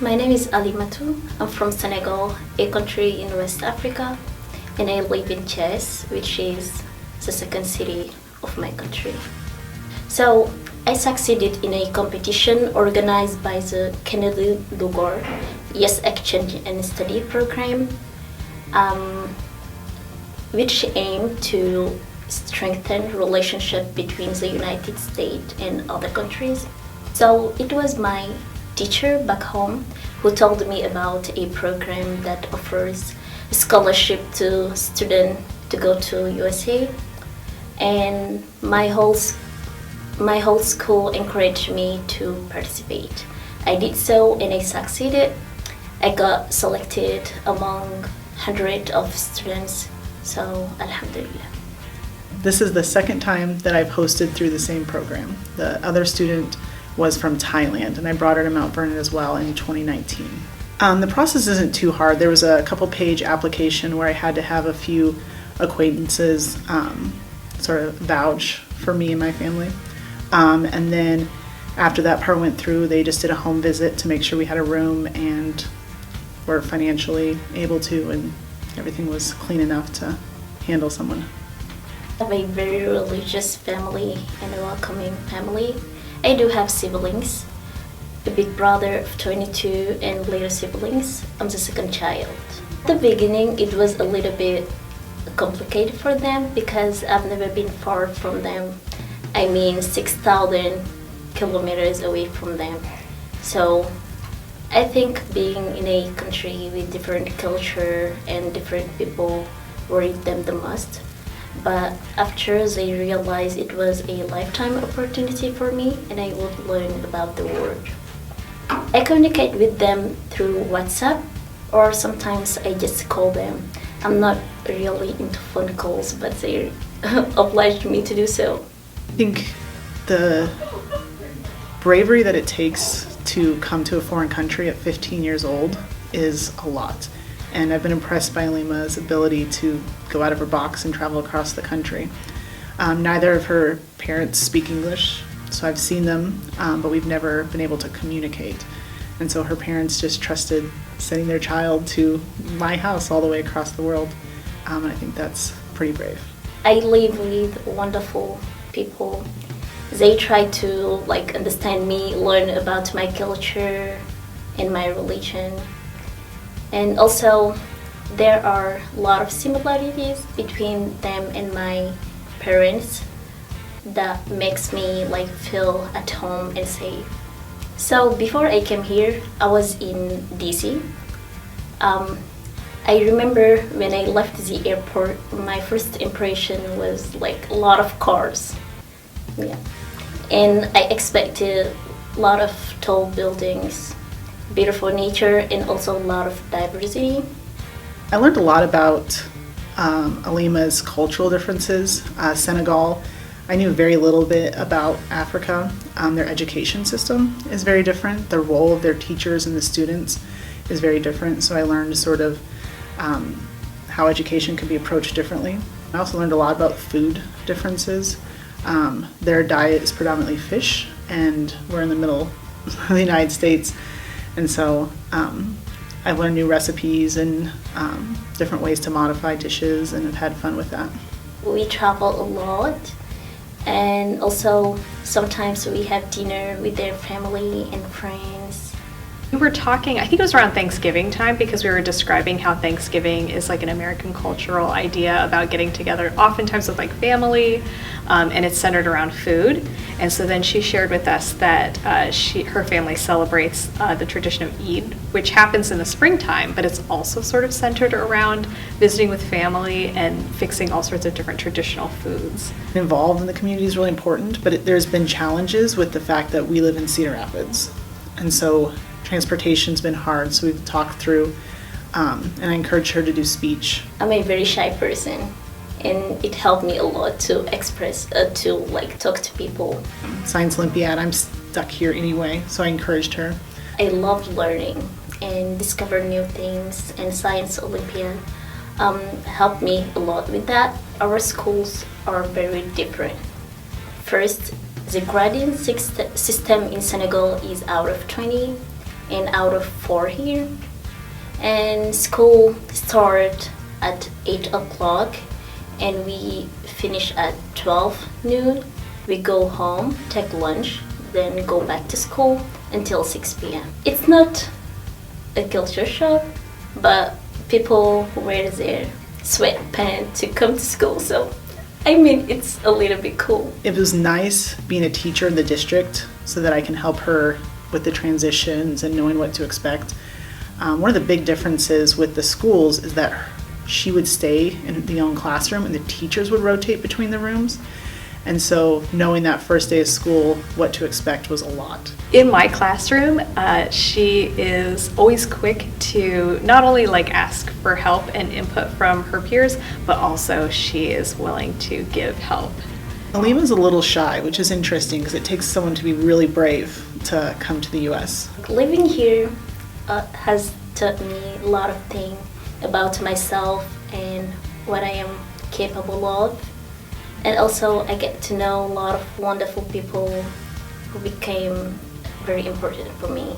My name is Alima Cisse. I'm from Senegal, a country in West Africa, and I live in Thiès, which is the second city of my country. So I succeeded in a competition organized by the Kennedy Lugor Yes Exchange and Study Program, um, which aimed to strengthen relationship between the United States and other countries. So it was my teacher back home who told me about a program that offers scholarship to students to go to USA, and my whole school encouraged me to participate. I did so and I succeeded. I got selected among hundreds of students, so Alhamdulillah. This is the second time that I've hosted through the same program. The other student was from Thailand, and I brought her to Mount Vernon as well in 2019. The process isn't too hard. There was a couple-page application where I had to have a few acquaintances sort of vouch for me and my family. And then after that part went through, they just did a home visit to make sure we had a room and were financially able to, and everything was clean enough to handle someone. I have a very religious family and a welcoming family. I do have siblings, a big brother of 22 and later siblings. I'm the second child. At the beginning, it was a little bit complicated for them because I've never been far from them. I mean 6,000 kilometers away from them. So I think being in a country with different culture and different people worried them the most. But after they realized it was a lifetime opportunity for me and I would learn about the world. I communicate with them through WhatsApp, or sometimes I just call them. I'm not really into phone calls, but they obliged me to do so. I think the bravery that it takes to come to a foreign country at 15 years old is a lot. And I've been impressed by Alima's ability to go out of her box and travel across the country. Neither of her parents speak English, so I've seen them, but we've never been able to communicate. And so her parents just trusted sending their child to my house all the way across the world. And I think that's pretty brave. I live with wonderful people. They try to understand me, learn about my culture and my religion. And also, there are a lot of similarities between them and my parents that makes me feel at home and safe. So before I came here, I was in DC. I remember when I left the airport, my first impression was a lot of cars. Yeah. And I expected a lot of tall buildings, beautiful nature, and also a lot of diversity. I learned a lot about Alima's cultural differences. Senegal, I knew very little bit about Africa. Their education system is very different. The role of their teachers and the students is very different. So I learned sort of how education could be approached differently. I also learned a lot about food differences. Their diet is predominantly fish, and we're in the middle of the United States. And so I've learned new recipes and different ways to modify dishes, and have had fun with that. We travel a lot, and also sometimes we have dinner with their family and friends. We were talking, I think it was around Thanksgiving time, because we were describing how Thanksgiving is an American cultural idea about getting together, oftentimes with family, and it's centered around food. And so then she shared with us that her family celebrates the tradition of Eid, which happens in the springtime, but it's also sort of centered around visiting with family and fixing all sorts of different traditional foods. Involved in the community is really important, but there's been challenges with the fact that we live in Cedar Rapids. And so transportation's been hard, so we've talked through, and I encouraged her to do speech. I'm a very shy person, and it helped me a lot to express, to talk to people. Science Olympiad, I'm stuck here anyway, so I encouraged her. I love learning and discover new things, and Science Olympiad helped me a lot with that. Our schools are very different. First, the grading system in Senegal is out of 20, and out of 4 here. And school start at 8 o'clock and we finish at 12 noon. We go home, take lunch, then go back to school until 6 p.m. It's not a culture shock, but people wear their sweatpants to come to school, so I mean, it's a little bit cool. It was nice being a teacher in the district so that I can help her with the transitions and knowing what to expect. One of the big differences with the schools is that she would stay in the own classroom and the teachers would rotate between the rooms. And so knowing that first day of school, what to expect was a lot. In my classroom, she is always quick to not only like ask for help and input from her peers, but also she is willing to give help. Alima's a little shy, which is interesting because it takes someone to be really brave to come to the US. Living here has taught me a lot of things about myself and what I am capable of. And also I get to know a lot of wonderful people who became very important for me.